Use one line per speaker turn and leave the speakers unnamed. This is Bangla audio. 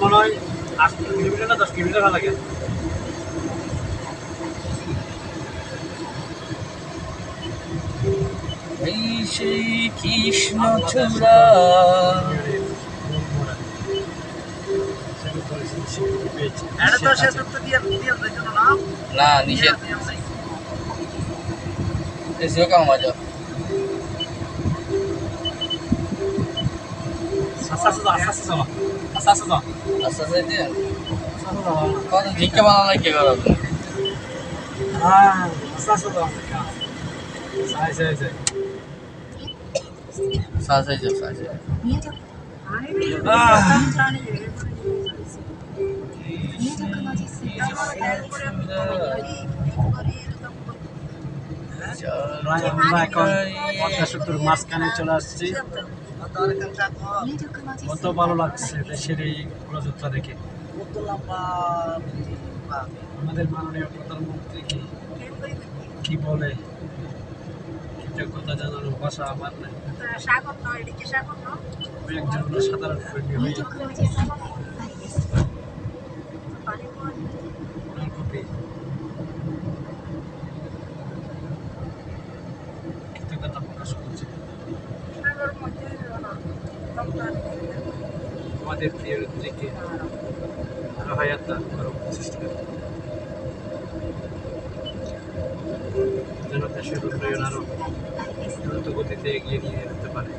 মনে হয় 8 কিলোমিটার না 10 কিলোমিটার লাগে।
এই সেই কৃষ্ণচূড়া না নিষেধ এসিও কাম মজা
আস্তে
আস্তে দিয়ে কত ঝিকে বানানো কে করো সাসাই যাও সাসাই
আমরা এখন পদ্মা সেতুর মাঝখানে চলে আসছি। কত ভালো লাগছে দেশের এই প্রযুক্তি দেখে। আমাদের মাননীয় প্রধানমন্ত্রী কি বলে কৃতজ্ঞতা জানানোর ভাষা আমার নাই। আমি একজন সাধারণ কর্মী হয়ে কৃতজ্ঞতা প্রকাশ করছি আমাদের প্রিয় নেত্রীকে আরো হায়াত দান করো, চেষ্টা করো যেন দেশের উন্নয়ন আরো দ্রুত গতিতে এগিয়ে নিয়ে যেতে পারে।